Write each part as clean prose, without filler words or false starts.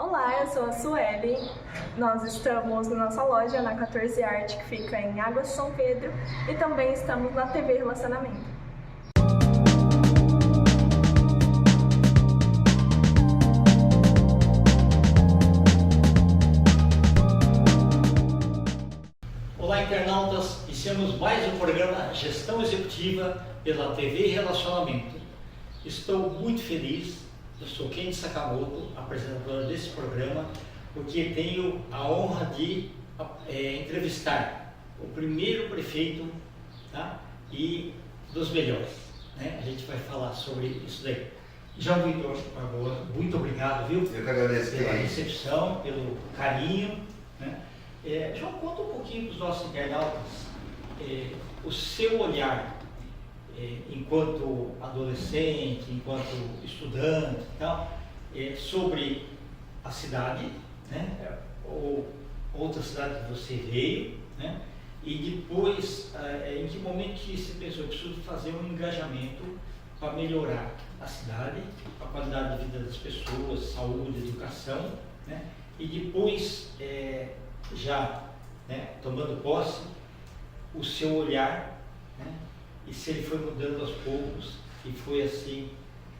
Olá, eu sou a Sueli. Nós estamos na nossa loja, na 14 Arte, que fica em Águas de São Pedro, e também estamos na TV Relacionamento. Olá, internautas! Iniciamos mais um programa Gestão Executiva pela TV Relacionamento. Estou muito feliz. Eu sou Ken Sakamoto, apresentador desse programa, porque tenho a honra de entrevistar o primeiro prefeito, tá? E dos melhores, né? A gente vai falar sobre isso daí. João Vitor Barbosa, muito obrigado, viu? Eu que agradeço pela recepção, pelo carinho, né? João, conta um pouquinho para os nossos internautas o seu olhar enquanto adolescente, enquanto estudante e tal, sobre a cidade, né? Ou outra cidade que você veio, né? E depois, em que momento que você pensou que preciso fazer um engajamento para melhorar a cidade, a qualidade de vida das pessoas, saúde, educação, né? E depois, já, né, tomando posse, o seu olhar, né? E se ele foi mudando aos poucos e foi assim,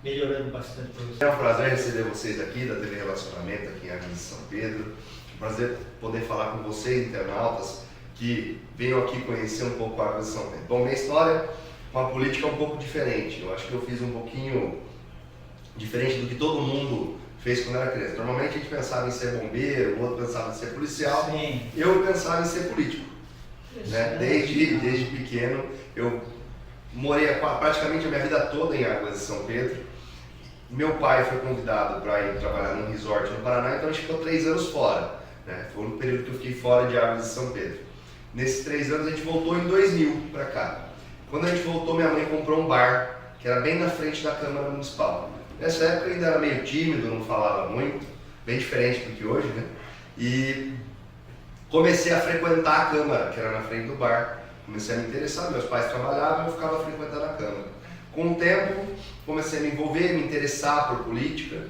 melhorando bastante para você. É um prazer receber vocês aqui da TV Relacionamento, aqui em Águas de São Pedro. Um prazer poder falar com vocês, internautas, que venham aqui conhecer um pouco Águas de São Pedro. Bom, minha história, uma política um pouco diferente. Eu acho que eu fiz um pouquinho diferente do que todo mundo fez quando era criança. Normalmente a gente pensava em ser bombeiro, o outro pensava em ser policial. Sim. Eu pensava em ser político. Né? Desde pequeno, eu morei praticamente a minha vida toda em Águas de São Pedro. Meu pai foi convidado para ir trabalhar num resort no Paraná, então a gente ficou 3 anos fora. Né? Foi um período que eu fiquei fora de Águas de São Pedro. Nesses 3 anos a gente voltou em 2000 para cá. Quando a gente voltou, minha mãe comprou um bar, que era bem na frente da Câmara Municipal. Nessa época eu ainda era meio tímido, não falava muito, bem diferente do que hoje, né? E comecei a frequentar a Câmara, que era na frente do bar. Comecei a me interessar, meus pais trabalhavam e eu ficava frequentando a Câmara. Com o tempo, comecei a me envolver, me interessar por política.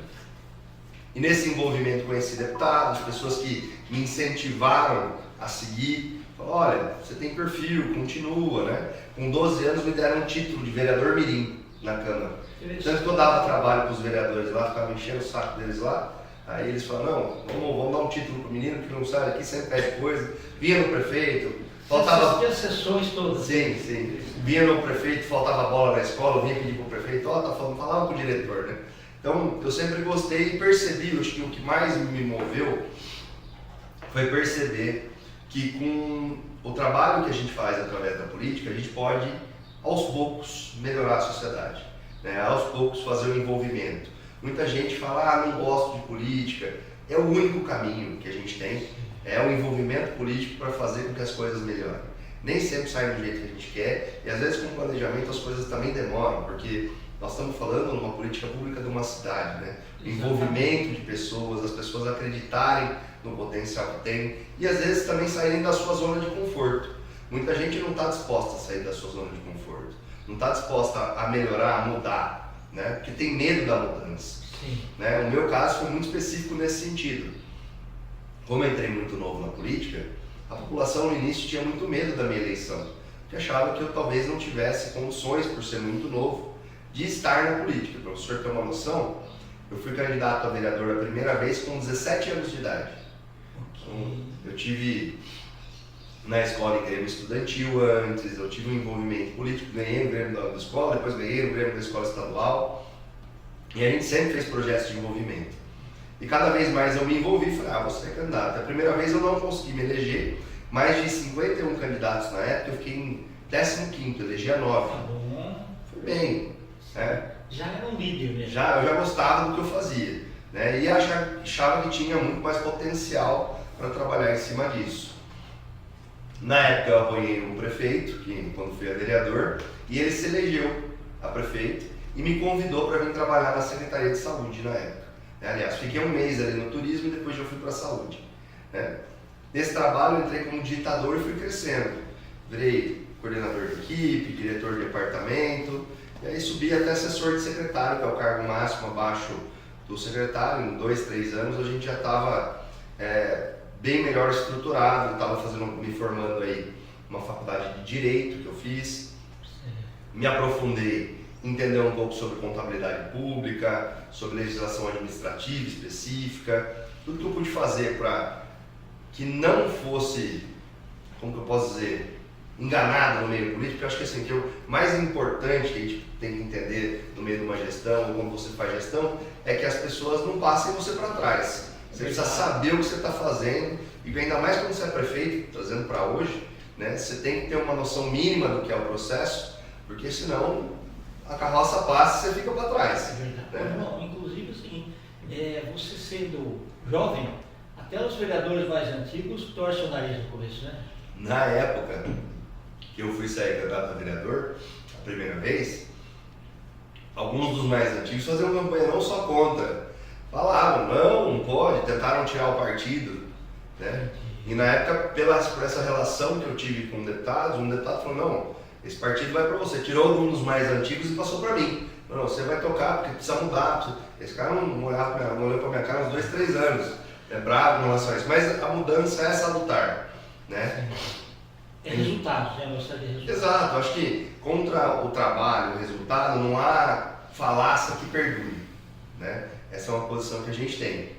E nesse envolvimento conheci deputados, pessoas que me incentivaram a seguir. Falaram, olha, você tem perfil, continua, né? Com 12 anos me deram um título de vereador mirim na Câmara. Tanto que eu dava trabalho para os vereadores lá, ficava enchendo o saco deles lá. Aí eles falaram, não, vamos dar um título para o menino que não sai daqui, sempre pede coisa. Vinha no prefeito, faltava... As sessões todas. Sim. Vinha no prefeito, faltava bola na escola, eu vinha pedir para o prefeito, falava com o diretor, né? Então, eu sempre gostei e percebi, acho que o que mais me moveu foi perceber que com o trabalho que a gente faz através da política, a gente pode, aos poucos, melhorar a sociedade, né? Aos poucos fazer o envolvimento. Muita gente fala, não gosto de política, é o único caminho que a gente tem, é o envolvimento político para fazer com que as coisas melhorem. Nem sempre sai do jeito que a gente quer, e às vezes com planejamento as coisas também demoram, porque nós estamos falando numa política pública de uma cidade, né? O envolvimento de pessoas, as pessoas acreditarem no potencial que tem, e às vezes também saírem da sua zona de conforto. Muita gente não está disposta a sair da sua zona de conforto, não está disposta a melhorar, a mudar, né? Porque tem medo da mudança. Né? O meu caso foi muito específico nesse sentido. Como eu entrei muito novo na política, a população no início tinha muito medo da minha eleição, porque achava que eu talvez não tivesse condições, por ser muito novo, de estar na política. Para o senhor ter uma noção, eu fui candidato a vereador a primeira vez com 17 anos de idade. Então, eu tive na escola em grêmio estudantil antes, eu tive um envolvimento político, ganhei o grêmio da escola, depois ganhei o grêmio da escola estadual, e a gente sempre fez projetos de envolvimento. E cada vez mais eu me envolvi e falei, vou ser candidato. A primeira vez eu não consegui me eleger, mais de 51 candidatos na época, eu fiquei em 15º, elegi a 9. Tá bom. Foi bem. Já era um líder mesmo. Eu já gostava do que eu fazia, né? E achava que tinha muito mais potencial para trabalhar em cima disso. Na época eu apoiei um prefeito, quando fui a vereador, e ele se elegeu a prefeito e me convidou para vir trabalhar na Secretaria de Saúde na época. Aliás, fiquei um mês ali no turismo e depois eu fui para a saúde. Né? Nesse trabalho eu entrei como digitador e fui crescendo. Virei coordenador de equipe, diretor de departamento, e aí subi até assessor de secretário, que é o cargo máximo abaixo do secretário, em 2, 3 anos a gente já estava bem melhor estruturado, estava me formando aí uma faculdade de Direito que eu fiz, me aprofundei, entender um pouco sobre contabilidade pública, sobre legislação administrativa específica, tudo que eu pude fazer para que não fosse, como que eu posso dizer, enganado no meio político. Eu acho que assim, que o mais importante que a gente tem que entender no meio de uma gestão, ou como você faz gestão, é que as pessoas não passem você para trás. Você precisa saber o que você está fazendo, e ainda mais quando você é prefeito, trazendo para hoje, né, você tem que ter uma noção mínima do que é o processo, porque senão a carroça passa e você fica para trás. É verdade. Né? Não, inclusive, assim, você sendo jovem, até os vereadores mais antigos torcem o nariz no começo, né? Na época que eu fui sair candidato a vereador, a primeira vez, alguns dos mais antigos faziam campanha não só contra, falavam, não pode, tentaram tirar o partido, né? E na época, por essa relação que eu tive com deputados, um deputado falou, não, esse partido vai para você, tirou um dos mais antigos e passou para mim. Não, você vai tocar porque precisa mudar. Esse cara não olhou para minha cara uns 2, 3 anos, é bravo em relação a isso, mas a mudança é salutar, né? É resultado, né? Gostar de resultado. Exato, acho que contra o trabalho, o resultado, não há falácia que perdure, né? Essa é uma posição que a gente tem.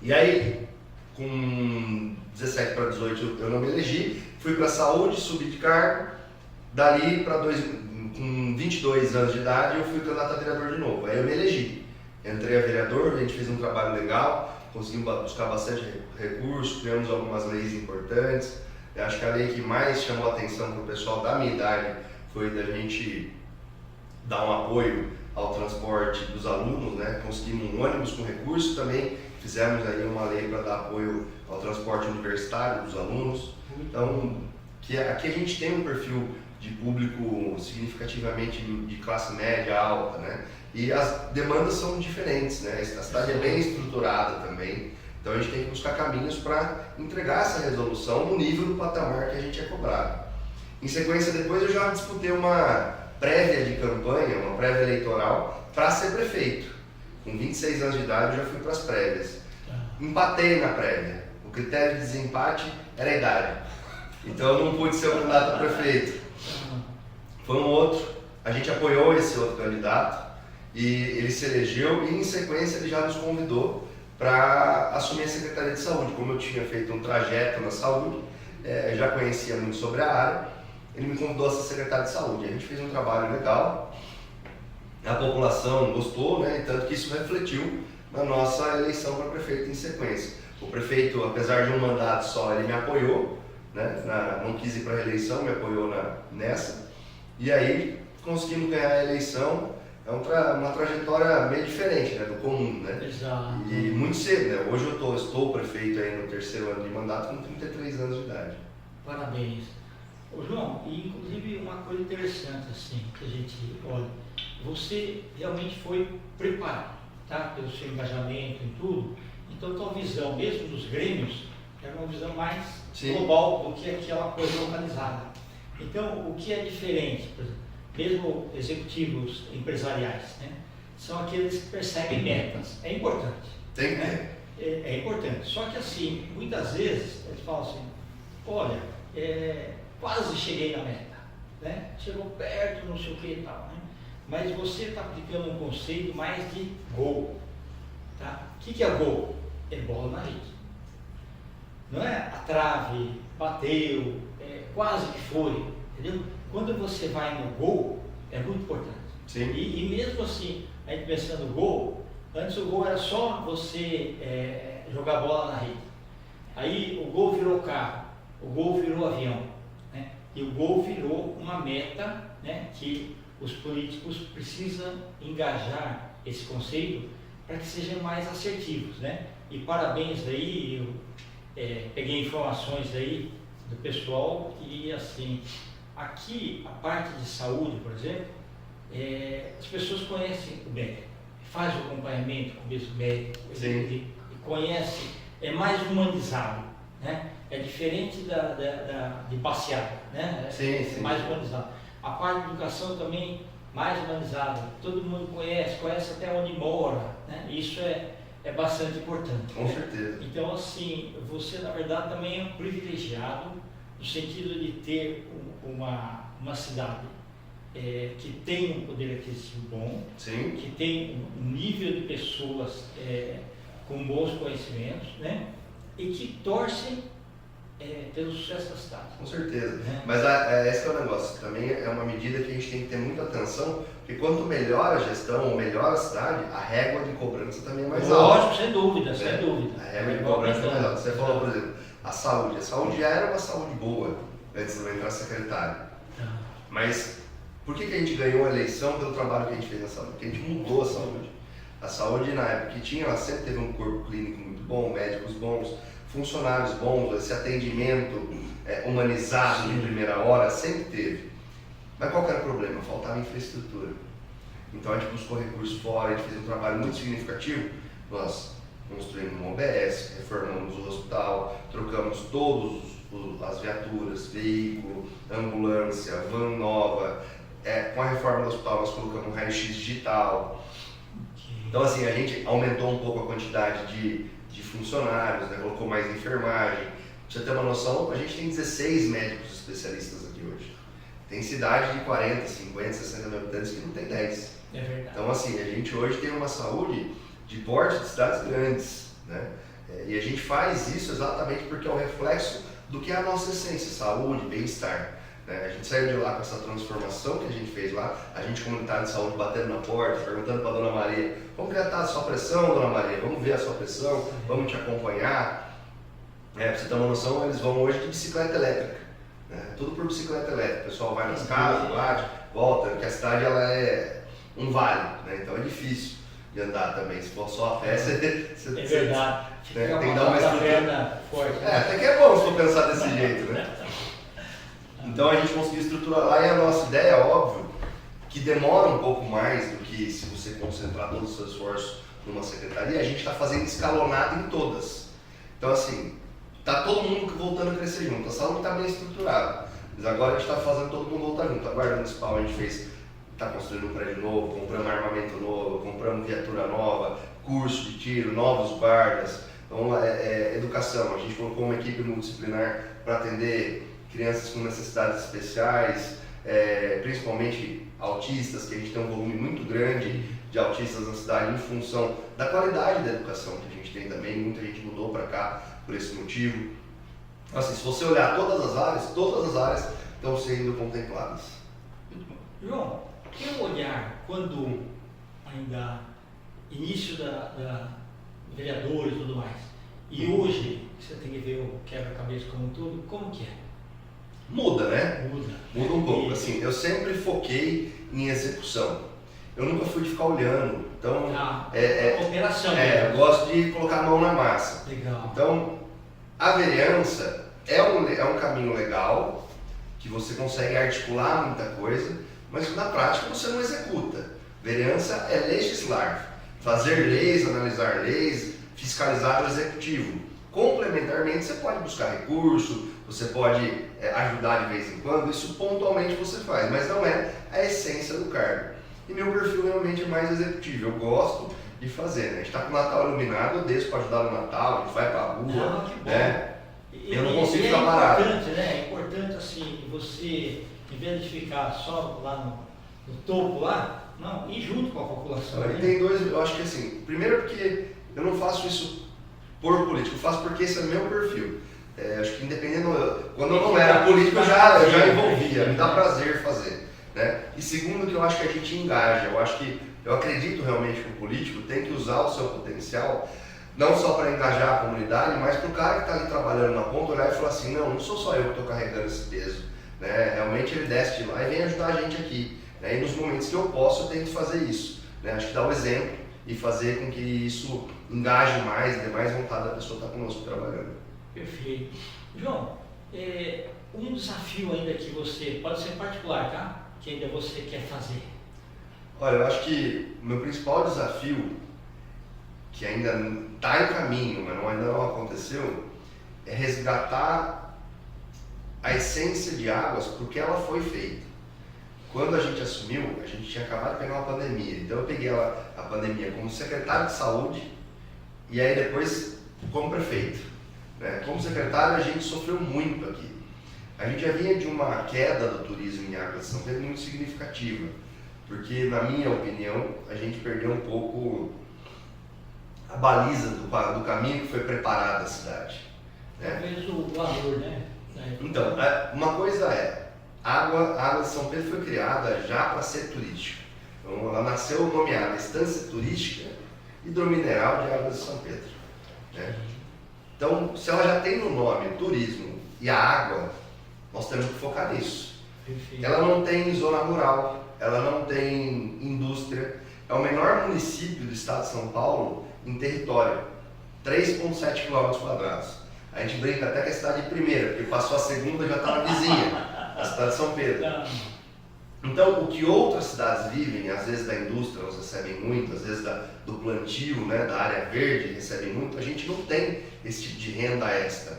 E aí, com 17 para 18 eu não me elegi, fui para a saúde, subi de cargo, dali para com 22 anos de idade eu fui candidato a vereador de novo, aí eu me elegi. Entrei a vereador, a gente fez um trabalho legal, conseguimos buscar bastante recursos, criamos algumas leis importantes. Eu acho que a lei que mais chamou a atenção para o pessoal da minha idade foi da gente dar um apoio ao transporte dos alunos, né? Conseguimos um ônibus com recurso, também fizemos aí uma lei para dar apoio ao transporte universitário dos alunos. Então, aqui a gente tem um perfil de público significativamente de classe média alta, né? E as demandas são diferentes, né? A cidade é bem estruturada também, então a gente tem que buscar caminhos para entregar essa resolução no nível do patamar que a gente é cobrado. Em sequência, depois eu já disputei uma prévia de campanha, uma prévia eleitoral para ser prefeito. Com 26 anos de idade eu já fui para as prévias. Empatei na prévia. O critério de desempate era a idade. Então eu não pude ser o candidato a prefeito. Foi um outro. A gente apoiou esse outro candidato e ele se elegeu e em sequência ele já nos convidou para assumir a Secretaria de Saúde. Como eu tinha feito um trajeto na saúde, já conhecia muito sobre a área, ele me convidou a ser secretário de saúde. A gente fez um trabalho legal, a população gostou, né? E tanto que isso refletiu na nossa eleição para prefeito em sequência. O prefeito, apesar de um mandato só, ele me apoiou, né? Não quis ir para a reeleição, me apoiou nessa. E aí conseguimos ganhar a eleição. É uma trajetória meio diferente, né, do comum, né? Exato. E muito cedo, né? Hoje eu estou prefeito aí no 3º ano de mandato com 33 anos de idade. Parabéns. Ô João, e inclusive uma coisa interessante assim, que a gente olha, você realmente foi preparado, tá? Pelo seu engajamento em tudo, então tua visão, mesmo dos grêmios, era uma visão mais global do que aquela coisa localizada. Então, o que é diferente, por exemplo, mesmo executivos empresariais, né, são aqueles que perseguem metas. É importante. Tem que né? É importante. Só que assim, muitas vezes eles falam assim, olha, quase cheguei na meta, né? Chegou perto, não sei o que e tal, né? Mas você está aplicando um conceito mais de gol. Tá? O que é gol? É bola na rede. Não é a trave, bateu, quase que foi, entendeu? Quando você vai no gol, é muito importante. Sim. E mesmo assim, a gente pensando no gol, antes o gol era só você jogar bola na rede. Aí o gol virou carro, o gol virou avião, né? E o gol virou uma meta, né, que os políticos precisam engajar esse conceito para que sejam mais assertivos, né? E parabéns aí, eu peguei informações aí do pessoal e assim, aqui a parte de saúde, por exemplo, as pessoas conhecem o médico, faz o acompanhamento com o mesmo médico, e conhece, é mais humanizado, né? É diferente de passeada, né? Sim. Mais humanizado. A parte de educação também mais humanizada, todo mundo conhece até onde mora, né? Isso é bastante importante. Com certeza. Então, assim, você na verdade também é um privilegiado no sentido de ter uma cidade que tem um poder aquisitivo bom, Sim. que tem um nível de pessoas com bons conhecimentos, né? E que torcem pelo sucesso da cidade. Com certeza. Né? Mas esse é o negócio. Também é uma medida que a gente tem que ter muita atenção, porque quanto melhor a gestão ou melhor a cidade, a régua de cobrança também é mais alta. Lógico, sem dúvida, sem dúvida. A régua de cobrança é mais alta. Você falou, por exemplo, a saúde. A saúde já era uma saúde boa antes de eu entrar secretário. Mas por que a gente ganhou a eleição pelo trabalho que a gente fez na saúde? Porque a gente mudou a saúde. A saúde, na época que tinha, ela sempre teve um corpo clínico muito bom, médicos bons, funcionários bons, esse atendimento humanizado de primeira hora, sempre teve. Mas qual que era o problema? Faltava infraestrutura. Então a gente buscou recursos fora, a gente fez um trabalho muito significativo. Nós construímos um OBS, reformamos o hospital, trocamos todas as viaturas, veículo, ambulância, van nova. Com a reforma do hospital nós colocamos um raio-x digital. Então assim, a gente aumentou um pouco a quantidade de funcionários, né? Colocou mais enfermagem. Pra você ter uma noção, a gente tem 16 médicos especialistas aqui hoje. Tem cidade de 40, 50, 60 mil habitantes que não tem 10. É verdade. Então assim, a gente hoje tem uma saúde de porte de cidades grandes, né? E a gente faz isso exatamente porque é o reflexo do que é a nossa essência, saúde, bem-estar. A gente saiu de lá com essa transformação que a gente fez lá, a gente comunitário de saúde batendo na porta, perguntando para a Dona Maria, como que está a sua pressão, Dona Maria? Vamos ver a sua pressão, vamos te acompanhar. Para você ter uma noção, eles vão hoje de bicicleta elétrica, tudo por bicicleta elétrica. O pessoal vai nas casas, bate, volta, porque a cidade ela é um vale, então é difícil de andar também. Se for só a pé, você é verdade. tem que dar uma perna forte. Até que é bom se for pensar desse jeito, né? Então a gente conseguiu estruturar lá e a nossa ideia, óbvio, que demora um pouco mais do que se você concentrar todo o seu esforço numa secretaria, a gente está fazendo escalonado em todas. Então assim, está todo mundo voltando a crescer junto, a saúde está bem estruturada, mas agora a gente está fazendo todo mundo voltar junto. A Guarda Municipal a gente está construindo um prédio novo, compramos armamento novo, compramos viatura nova, curso de tiro, novos guardas. Então educação, a gente colocou uma equipe multidisciplinar para atender crianças com necessidades especiais, principalmente autistas, que a gente tem um volume muito grande de autistas na cidade em função da qualidade da educação que a gente tem também, muita gente mudou para cá por esse motivo. Assim, se você olhar todas as áreas estão sendo contempladas. Muito bom. João, teu olhar, quando ainda início da vereadores e tudo mais, e hoje você tem que ver o quebra-cabeça como um todo, como que é? Muda, né? Muda um pouco. E Assim, eu sempre foquei em execução. Eu nunca fui de ficar olhando. Então, operação. Eu gosto de colocar a mão na massa. Legal. Então, a vereança é um caminho legal, que você consegue articular muita coisa, mas na prática você não executa. Vereança é legislar, fazer leis, analisar leis, fiscalizar o executivo. Complementarmente, você pode buscar recurso, você pode ajudar de vez em quando, isso pontualmente você faz, mas não é a essência do cargo. E meu perfil realmente é mais executivo, eu gosto de fazer, né? A gente está com o Natal iluminado, eu desço para ajudar no Natal, a gente vai para a rua, que bom. Eu não consigo ficar parado. É importante, né? É importante assim, você, em vez de ficar só lá no topo lá, não, ir junto com a população. E tem dois, eu acho que assim, primeiro porque eu não faço isso por político, eu faço porque esse é o meu perfil. Acho que independendo, quando eu não era político eu já envolvia, me dá prazer fazer. Né? E segundo que eu acho que a gente engaja, eu acredito realmente que o político tem que usar o seu potencial, não só para engajar a comunidade, mas para o cara que está ali trabalhando na ponta olhar e falar assim, não sou só eu que estou carregando esse peso. Né? Realmente ele desce de lá e vem ajudar a gente aqui. Né? E nos momentos que eu posso eu tenho que fazer isso. Né? Acho que dar o exemplo e fazer com que isso engaje mais, dê mais vontade da pessoa estar conosco trabalhando. Perfeito. João, um desafio ainda que você, pode ser particular, tá? Que ainda você quer fazer. Olha, eu acho que o meu principal desafio, que ainda está em caminho, mas ainda não aconteceu, é resgatar a essência de Águas porque ela foi feita. quando a gente assumiu, a gente tinha acabado de pegar uma pandemia. Então eu peguei a pandemia como secretário de saúde e aí depois como prefeito. Né? Como secretário a gente sofreu muito aqui. A gente já vinha de uma queda do turismo em Águas de São Pedro muito significativa, porque na minha opinião a gente perdeu um pouco a baliza do caminho que foi preparado a cidade. Né? Talvez o valor, né? Então, uma coisa é, a Água de São Pedro foi criada já para ser turística. Então, ela nasceu nomeada Estância Turística Hidromineral de Águas de São Pedro. Né? Então, se ela já tem no nome turismo e a água, nós temos que focar nisso. Perfeito. Ela não tem zona rural, ela não tem indústria. É o menor município do estado de São Paulo em território, 3,7 km². A gente brinca até que é a cidade de primeira, porque passou a segunda e já está na vizinha, a cidade de São Pedro. Então, o que outras cidades vivem, às vezes da indústria elas recebem muito, às vezes do plantio, né, da área verde recebem muito, a gente não tem esse tipo de renda extra.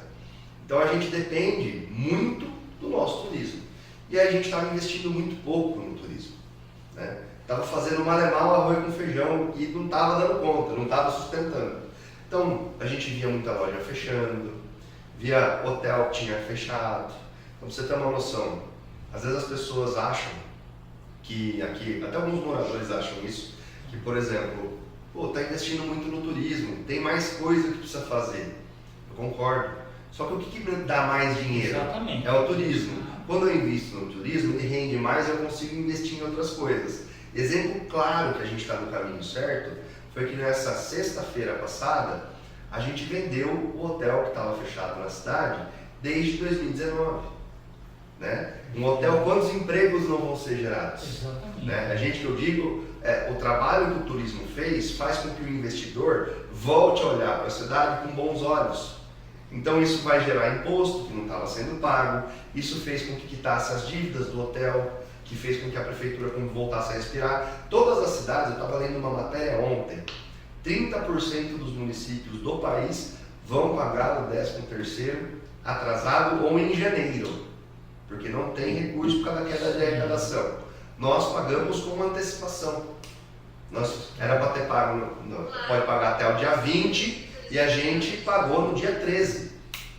Então, a gente depende muito do nosso turismo. E aí a gente estava investindo muito pouco no turismo. Né? Estava fazendo mal arroz com feijão e não estava dando conta, não estava sustentando. Então, a gente via muita loja fechando, via hotel que tinha fechado. Então, pra você ter uma noção, às vezes as pessoas acham que aqui, até alguns moradores acham isso, que, por exemplo, está investindo muito no turismo, tem mais coisa que precisa fazer. Eu concordo. Só que o que dá mais dinheiro? Exatamente. É o turismo. Quando eu invisto no turismo, ele rende mais e eu consigo investir em outras coisas. Exemplo claro que a gente está no caminho certo foi que nessa sexta-feira passada a gente vendeu o hotel que estava fechado na cidade desde 2019. Né? Um hotel, quantos empregos não vão ser gerados? Exatamente. Né? A gente, que eu digo, o trabalho que o turismo faz com que o investidor volte a olhar para a cidade com bons olhos. Então isso vai gerar imposto que não estava sendo pago, isso fez com que quitasse as dívidas do hotel, que fez com que a prefeitura voltasse a respirar. Todas as cidades, eu estava lendo uma matéria ontem, 30% dos municípios do país vão pagar o 13º atrasado ou em janeiro, porque não tem recurso por causa da queda de arrecadação. Nós pagamos com antecipação. Era para ter pago, pode pagar até o dia 20 e a gente pagou no dia 13.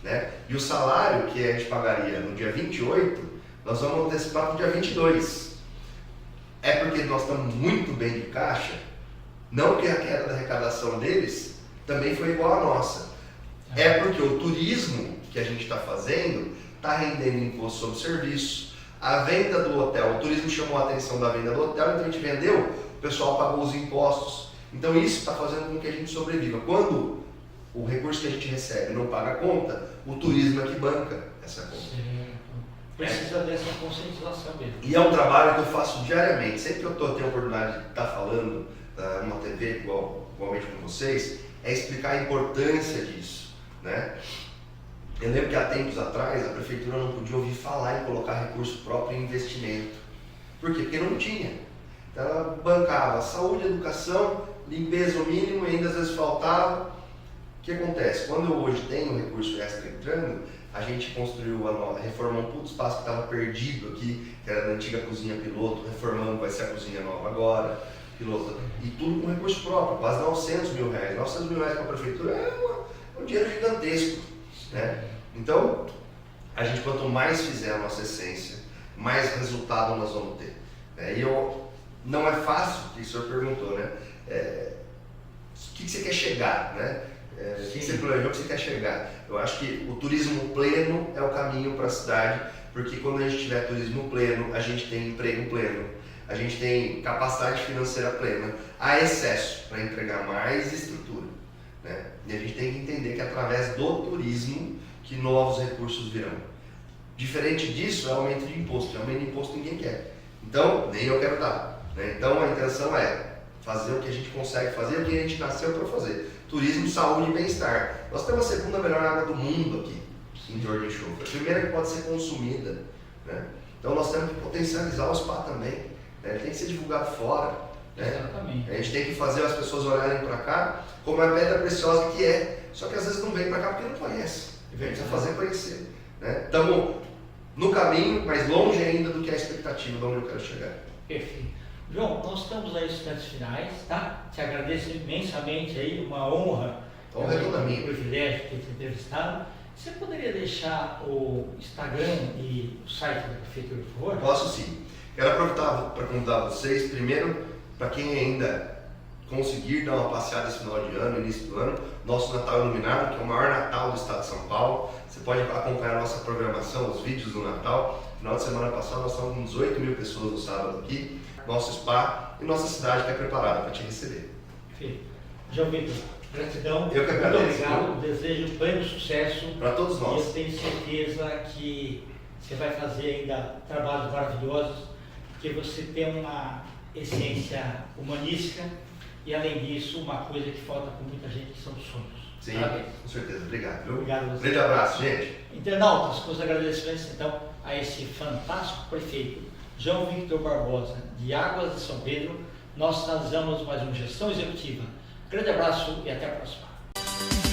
Né? E o salário que a gente pagaria no dia 28, nós vamos antecipar para o dia 22. É porque nós estamos muito bem de caixa, não que a queda da arrecadação deles também foi igual à nossa. É porque o turismo que a gente está fazendo está rendendo imposto sobre serviço, a venda do hotel, o turismo chamou a atenção da venda do hotel, então a gente vendeu, o pessoal pagou os impostos. Então isso está fazendo com que a gente sobreviva. Quando o recurso que a gente recebe não paga a conta, o turismo é que banca essa conta. Precisa dessa conscientização mesmo. E é um trabalho que eu faço diariamente. Sempre que eu tenho a oportunidade de estar falando numa TV igualmente com vocês, é explicar a importância disso. Né? Eu lembro que há tempos atrás a prefeitura não podia ouvir falar em colocar recurso próprio em investimento. Por quê? Porque não tinha. Então ela bancava saúde, educação, limpeza o mínimo e ainda às vezes faltava. O que acontece? Quando eu hoje tenho recurso extra entrando, a gente construiu reformou um puto espaço que estava perdido aqui, que era da antiga cozinha piloto, reformamos, vai ser a cozinha nova agora, piloto, e tudo com recurso próprio, quase 900 mil reais. 900 mil reais para a prefeitura é um dinheiro gigantesco. Né? Então, a gente, quanto mais fizer a nossa essência, mais resultado nós vamos ter. E não é fácil, que o senhor perguntou, né? O que você quer chegar, né? O que você planejou, o que você quer chegar? Eu acho que o turismo pleno é o caminho para a cidade, porque quando a gente tiver turismo pleno, a gente tem emprego pleno, a gente tem capacidade financeira plena, há excesso para entregar mais estrutura. Né? E a gente tem que entender que é através do turismo que novos recursos virão. Diferente disso é aumento de imposto. Aumento de imposto ninguém quer. Então, nem eu quero dar. Né? Então a intenção é fazer o que a gente consegue fazer, o que a gente nasceu para fazer. Turismo, saúde e bem-estar. Nós temos a segunda melhor água do mundo aqui, em Jordan Enxofre. A primeira que pode ser consumida. Né? Então nós temos que potencializar o spa também. Né? Ele tem que ser divulgado fora. Né? Exatamente. A gente tem que fazer as pessoas olharem para cá como a pedra preciosa que é. Só que às vezes não vem para cá porque não conhece. A gente precisa fazer conhecer. Né? Estamos no caminho, mas longe ainda do que a expectativa de onde eu quero chegar. Perfeito. João, nós estamos aí nos instantes finais, tá? Te agradeço imensamente aí, uma honra. Honra é toda minha. Um privilégio ter te entrevistado. Você poderia deixar o Instagram e o site da Prefeitura, por favor? Posso sim. Quero aproveitar para convidar vocês, primeiro, para quem ainda conseguir dar uma passeada esse final de ano, início do ano, nosso Natal Iluminado, que é o maior Natal do estado de São Paulo. Você pode acompanhar a nossa programação, os vídeos do Natal. Final de semana passado nós estávamos com 18 mil pessoas no sábado aqui, nosso spa e nossa cidade está preparada para te receber. Perfeito. João Vitor, gratidão. Eu que agradeço. Muito obrigado. Desejo pleno sucesso. Para todos nós. E eu tenho certeza que você vai fazer ainda trabalhos maravilhosos, porque você tem uma essência humanística e, além disso, uma coisa que falta com muita gente, que são os sonhos. Sim, parabéns. com certeza. Obrigado. Viu? Obrigado a você. Grande abraço, gente. Internautas, com os agradecimentos então a esse fantástico prefeito João Victor Barbosa, de Águas de São Pedro, nós finalizamos mais uma Gestão Executiva. Grande abraço e até a próxima.